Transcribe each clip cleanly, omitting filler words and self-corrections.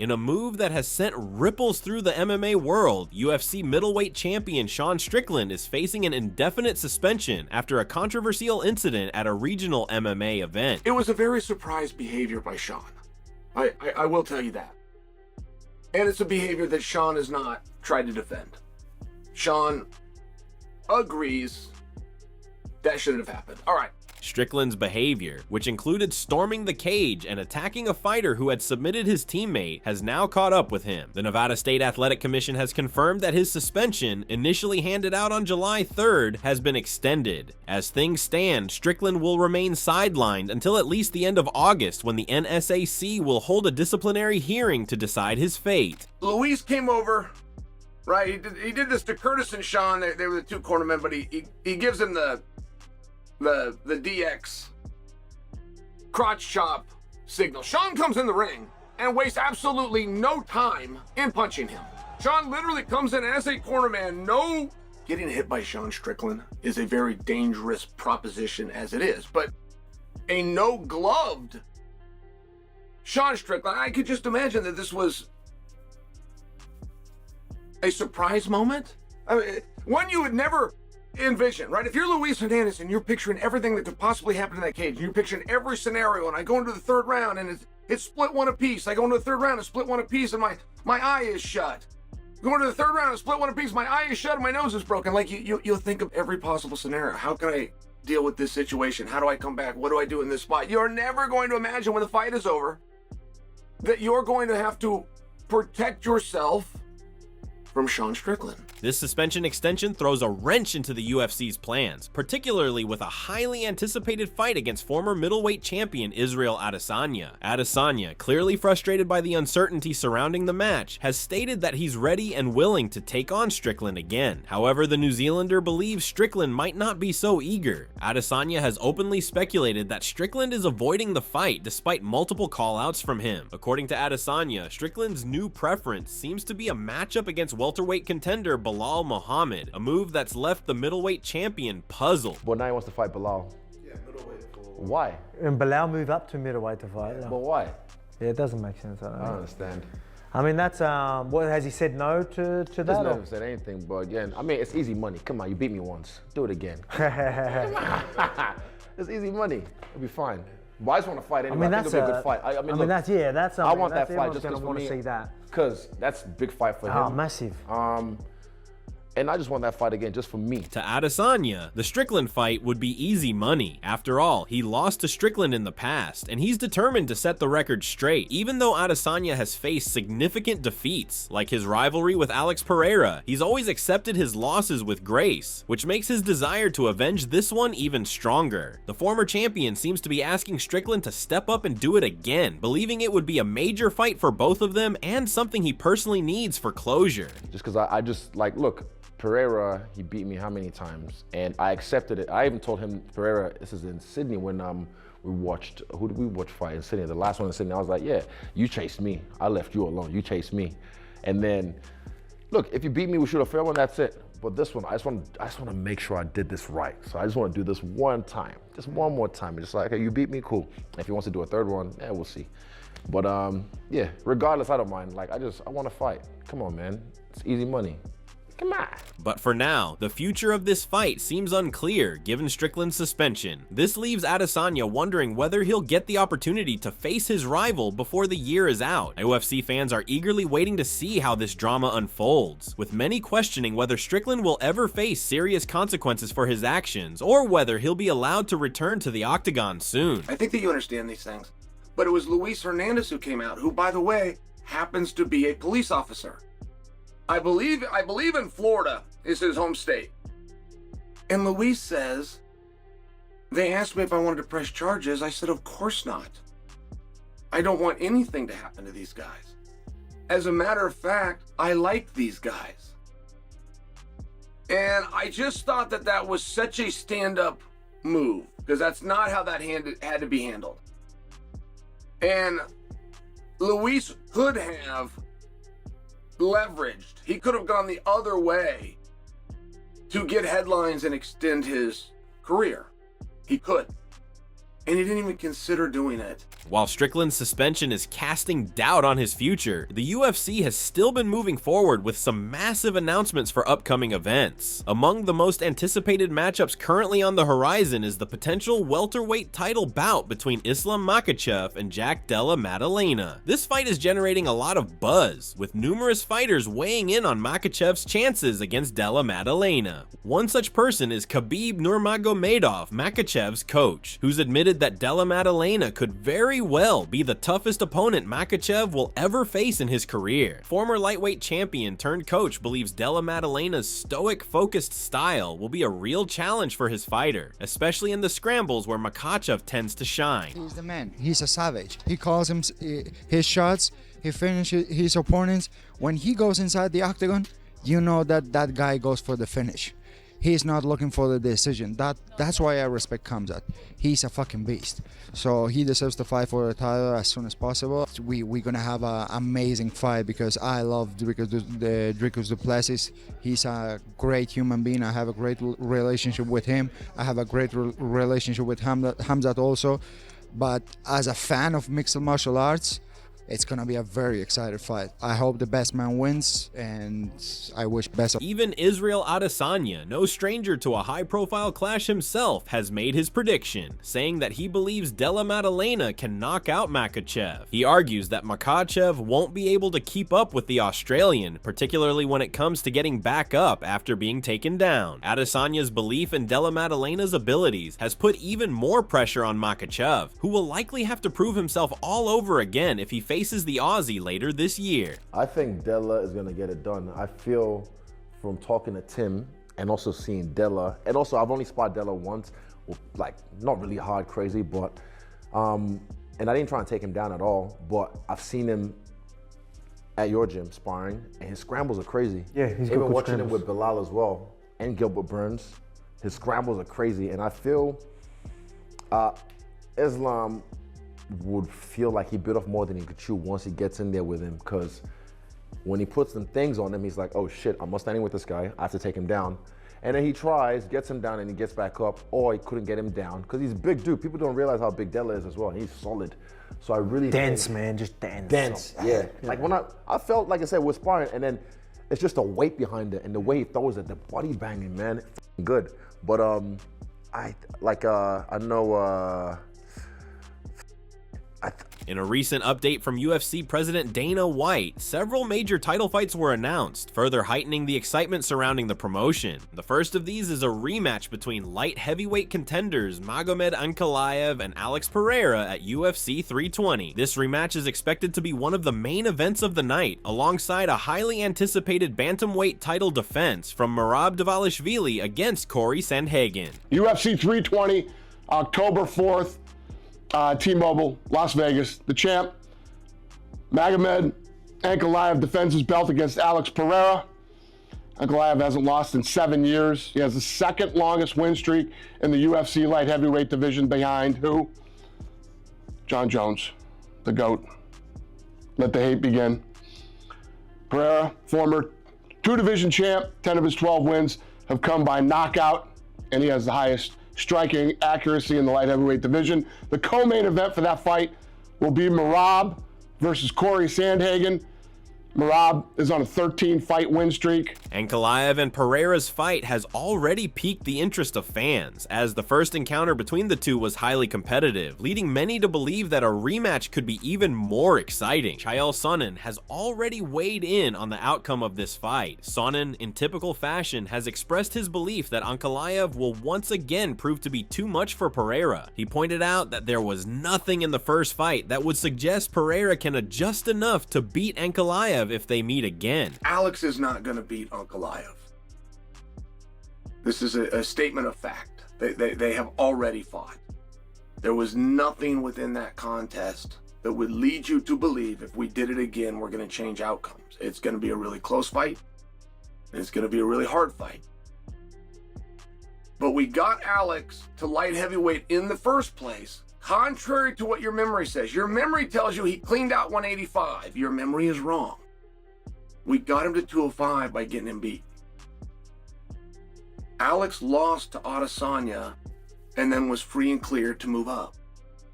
In a move that has sent ripples through the MMA world, UFC middleweight champion Sean Strickland is facing an indefinite suspension after a controversial incident at a regional MMA event. It was a very surprised behavior by Sean. I will tell you that. And it's a behavior that Sean has not tried to defend. Sean agrees that shouldn't have happened. All right. Strickland's behavior, which included storming the cage and attacking a fighter who had submitted his teammate, has now caught up with him. The Nevada State Athletic Commission has confirmed that his suspension, initially handed out on July 3rd, has been extended. As things stand, Strickland will remain sidelined until at least the end of August, when the NSAC will hold a disciplinary hearing to decide his fate. Luis came over, right? He did this to Curtis and Sean. They were the two cornermen, but he gives him the DX crotch chop signal. Sean comes in the ring and wastes absolutely no time in punching him. Sean literally comes in as a cornerman. Getting hit by Sean Strickland is a very dangerous proposition as it is, but a no-gloved Sean Strickland, I could just imagine that this was a surprise moment. I mean, one you would never envision, right? If you're Luis Hernandez and you're picturing everything that could possibly happen in that cage, and you're picturing every scenario, and I go into the third round and it's split one apiece. I go into the third round and split one apiece, and my eye is shut. Go into the third round and split one apiece, my eye is shut and my nose is broken. Like you'll think of every possible scenario. How can I deal with this situation? How do I come back? What do I do in this spot? You're never going to imagine when the fight is over that you're going to have to protect yourself from Sean Strickland. This suspension extension throws a wrench into the UFC's plans, particularly with a highly anticipated fight against former middleweight champion Israel Adesanya. Adesanya, clearly frustrated by the uncertainty surrounding the match, has stated that he's ready and willing to take on Strickland again. However, the New Zealander believes Strickland might not be so eager. Adesanya has openly speculated that Strickland is avoiding the fight despite multiple call-outs from him. According to Adesanya, Strickland's new preference seems to be a matchup against welterweight contender Belal Muhammad, a move that's left the middleweight champion puzzled. But now he wants to fight Belal. Yeah, middleweight. Why? And Belal moved up to middleweight to fight. But why? Yeah, it doesn't make sense. I don't understand. I mean, that's, what, has he said no to that? He's never said anything, but yeah, I mean, it's easy money. Come on, you beat me once. Do it again. It's easy money. It'll be fine. But I just want to fight anyway. I think it'll be a good fight. I mean, look, that's I want that fight just because for me. See that. Because that's a big fight for him. Oh, massive. And I just want that fight again just for me. To Adesanya, the Strickland fight would be easy money. After all, he lost to Strickland in the past, and he's determined to set the record straight. Even though Adesanya has faced significant defeats, like his rivalry with Alex Pereira, he's always accepted his losses with grace, which makes his desire to avenge this one even stronger. The former champion seems to be asking Strickland to step up and do it again, believing it would be a major fight for both of them and something he personally needs for closure. Just because I just, like, look, Pereira, he beat me how many times? And I accepted it. I even told him, Pereira, this is in Sydney when we watched, who did we watch fight in Sydney? The last one in Sydney, I was like, yeah, you chased me. I left you alone, you chased me. And then, look, if you beat me, we shoot a fair one, that's it. But this one, I just want to make sure I did this right. So I just want to do this one time, just one more time. Just like, okay, you beat me, cool. If he wants to do a third one, yeah, we'll see. But yeah, regardless, I don't mind. Like, I want to fight. Come on, man, it's easy money. Come on. But for now, the future of this fight seems unclear given Strickland's suspension. This leaves Adesanya wondering whether he'll get the opportunity to face his rival before the year is out. UFC fans are eagerly waiting to see how this drama unfolds, with many questioning whether Strickland will ever face serious consequences for his actions or whether he'll be allowed to return to the octagon soon. I think that you understand these things, but it was Luis Hernandez who came out, who, by the way, happens to be a police officer. I believe in Florida is his home state. And Luis says, they asked me if I wanted to press charges. I said, of course not. I don't want anything to happen to these guys. As a matter of fact, I like these guys. And I just thought that that was such a stand-up move, because that's not how that had to be handled. And Luis could have leveraged. He could have gone the other way to get headlines and extend his career. He could. and he didn't even consider doing it. While Strickland's suspension is casting doubt on his future, the UFC has still been moving forward with some massive announcements for upcoming events. Among the most anticipated matchups currently on the horizon is the potential welterweight title bout between Islam Makhachev and Jack Della Maddalena. This fight is generating a lot of buzz, with numerous fighters weighing in on Makhachev's chances against Della Maddalena. One such person is Khabib Nurmagomedov, Makhachev's coach, who's admitted that Della Maddalena could very well be the toughest opponent Makhachev will ever face in his career. Former lightweight champion turned coach believes Della Maddalena's stoic, focused style will be a real challenge for his fighter, especially in the scrambles where Makachev tends to shine. He's the man. He's a savage. He calls him his shots. He finishes his opponents. When he goes inside the octagon, you know that that guy goes for the finish. He's not looking for the decision. That's why I respect Khamzat. He's a fucking beast. So he deserves to fight for the title as soon as possible. We're gonna have an amazing fight because I love Dricus du Plessis. He's a great human being. I have a great relationship with him. I have a great relationship with Khamzat also. But as a fan of mixed martial arts, it's gonna be a very exciting fight. I hope the best man wins, and I wish best. Even Israel Adesanya, no stranger to a high-profile clash himself, has made his prediction, saying that he believes Della Maddalena can knock out Makachev. He argues that Makachev won't be able to keep up with the Australian, particularly when it comes to getting back up after being taken down. Adesanya's belief in Della Maddalena's abilities has put even more pressure on Makachev, who will likely have to prove himself all over again if he faces the Aussie later this year. I think Della is going to get it done. I feel from talking to Tim and also seeing Della, and also I've only sparred Della once, like not really hard crazy, but, and I didn't try and take him down at all, but I've seen him at your gym sparring, and his scrambles are crazy. Yeah, he's Even good with watching him scrambles. with Bilal as well, and Gilbert Burns, his scrambles are crazy, and I feel Islam would feel like he bit off more than he could chew once he gets in there with him, because when he puts some things on him, he's like, oh shit, I'm standing with this guy, I have to take him down. And then he tries, gets him down, and he gets back up, or he couldn't get him down, because he's a big dude. People don't realize how big Della is as well, and he's solid. So I really Dense, think, man, just dense. dense, yeah. Like when I felt, like I said, we're sparring, and then it's just a weight behind it, and the way he throws it, the body banging, man, good. But I know. In a recent update from UFC President Dana White, several major title fights were announced, further heightening the excitement surrounding the promotion. The first of these is a rematch between light heavyweight contenders Magomed Ankalaev and Alex Pereira at UFC 320. This rematch is expected to be one of the main events of the night, alongside a highly anticipated bantamweight title defense from Merab Dvalishvili against Corey Sandhagen. UFC 320, October 4th. T-Mobile, Las Vegas, the champ, Magomed Ankalaev defends his belt against Alex Pereira. Ankalaev hasn't lost in 7 years. He has the second longest win streak in the UFC light heavyweight division behind who? John Jones, the GOAT. Let the hate begin. Pereira, former two-division champ, 10 of his 12 wins have come by knockout, and he has the highest striking accuracy in the light heavyweight division. The co-main event for that fight will be Merab versus Corey Sandhagen. Merab is on a 13-fight win streak. Ankalaev and Pereira's fight has already piqued the interest of fans, as the first encounter between the two was highly competitive, leading many to believe that a rematch could be even more exciting. Chael Sonnen has already weighed in on the outcome of this fight. Sonnen, in typical fashion, has expressed his belief that Ankalaev will once again prove to be too much for Pereira. He pointed out that there was nothing in the first fight that would suggest Pereira can adjust enough to beat Ankalaev if they meet again. Alex is not going to beat Ankalaev. This is a statement of fact. They have already fought. There was nothing within that contest that would lead you to believe if we did it again, we're going to change outcomes. It's going to be a really close fight, and it's going to be a really hard fight. But we got Alex to light heavyweight in the first place, contrary to what your memory says. Your memory tells you he cleaned out 185. Your memory is wrong. We got him to 205 by getting him beat. Alex lost to Adesanya and then was free and clear to move up.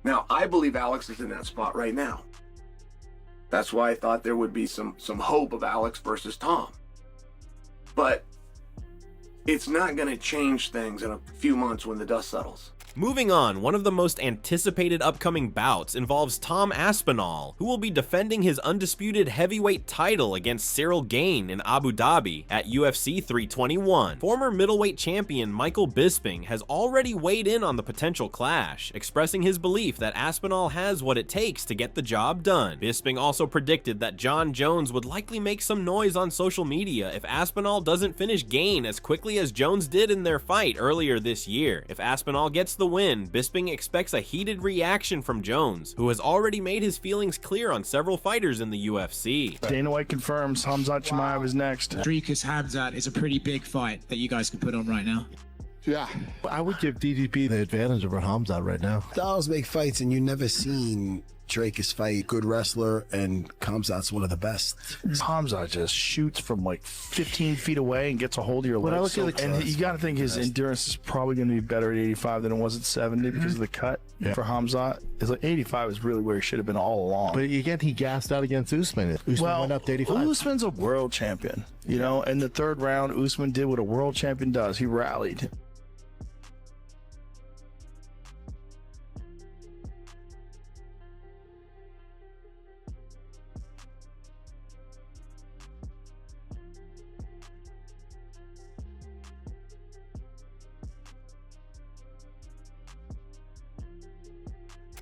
Now, I believe Alex is in that spot right now. That's why I thought there would be some hope of Alex versus Tom. But it's not going to change things in a few months when the dust settles. Moving on, one of the most anticipated upcoming bouts involves Tom Aspenol, who will be defending his undisputed heavyweight title against Cyril Gane in Abu Dhabi at UFC 321. Former middleweight champion Michael Bisping has already weighed in on the potential clash, expressing his belief that Aspenol has what it takes to get the job done. Bisping also predicted that John Jones would likely make some noise on social media if Aspenol doesn't finish Gane as quickly as Jones did in their fight earlier this year. If Aspenol gets the win, Bisping expects a heated reaction from Jones, who has already made his feelings clear on several fighters in the UFC. Dana White confirms Khamzat Chimaev is next. Dricus Khamzat is a pretty big fight that you guys can put on right now. Yeah. I would give DDP the advantage over Khamzat right now. Styles make fights, and you never seen Dricus fight. Good wrestler, and Khamzat's one of the best. Khamzat just shoots from like 15 feet away and gets a hold of your When I legs. look at the And you got to think his endurance is probably going to be better at 85 than it was at 70 because of the cut for Khamzat. It's like 85 is really where he should have been all along. But again, he gassed out against Usman. Usman went up to 85. Usman's a world champion. You know, in the third round, Usman did what a world champion does. He rallied.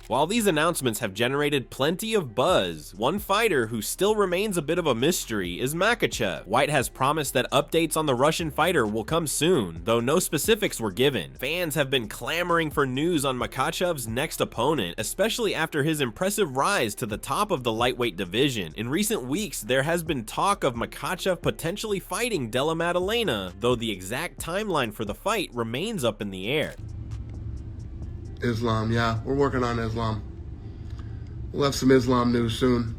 While these announcements have generated plenty of buzz, one fighter who still remains a bit of a mystery is Makachev. White has promised that updates on the Russian fighter will come soon, though no specifics were given. Fans have been clamoring for news on Makhachev's next opponent, especially after his impressive rise to the top of the lightweight division. In recent weeks, there has been talk of Makachev potentially fighting Delamontagne, though the exact timeline for the fight remains up in the air. Islam, yeah. We're working on Islam. We'll have some Islam news soon.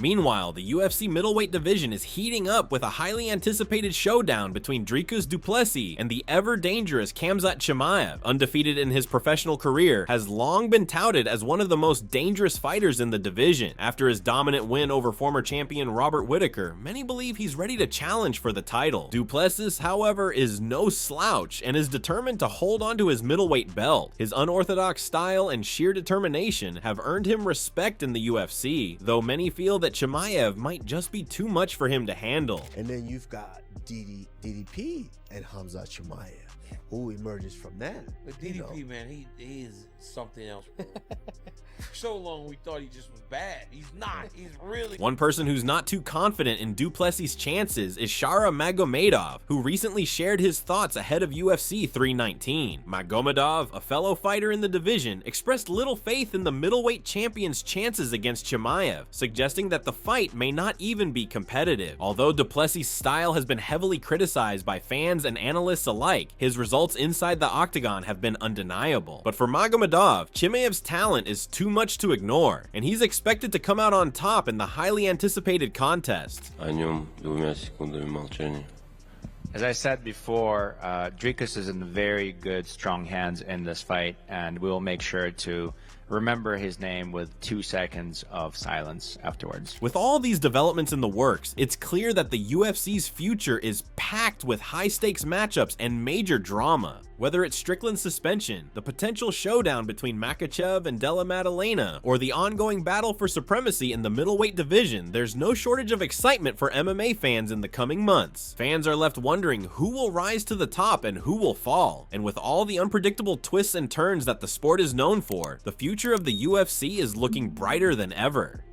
Meanwhile, the UFC middleweight division is heating up with a highly anticipated showdown between Dricus du Plessis and the ever-dangerous Khamzat Chimaev. Undefeated in his professional career, has long been touted as one of the most dangerous fighters in the division. After his dominant win over former champion Robert Whittaker, many believe he's ready to challenge for the title. Du Plessis, however, is no slouch and is determined to hold on to his middleweight belt. His unorthodox style and sheer determination have earned him respect in the UFC, though many feel that Chimaev might just be too much for him to handle. And then you've got DDP and Khamzat Chimaev, who emerges from that. But DDP, man, he is something else. For so long we thought he just was bad. He's not. He's really... One person who's not too confident in du Plessis' chances is Shara Magomedov, who recently shared his thoughts ahead of UFC 319. Magomedov, a fellow fighter in the division, expressed little faith in the middleweight champion's chances against Chimaev, suggesting that the fight may not even be competitive. Although du Plessis' style has been heavily criticized by fans and analysts alike, his results inside the octagon have been undeniable. But for Magomedov, Chimaev's talent is too much to ignore, and he's expected to come out on top in the highly anticipated contest. As I said before, Dricus is in very good, strong hands in this fight, and we'll make sure to remember his name with 2 seconds of silence afterwards. With all these developments in the works, it's clear that the UFC's future is packed with high-stakes matchups and major drama. Whether it's Strickland's suspension, the potential showdown between Makachev and Delamontagne, or the ongoing battle for supremacy in the middleweight division, there's no shortage of excitement for MMA fans in the coming months. Fans are left wondering who will rise to the top and who will fall. And with all the unpredictable twists and turns that the sport is known for, the future of the UFC is looking brighter than ever.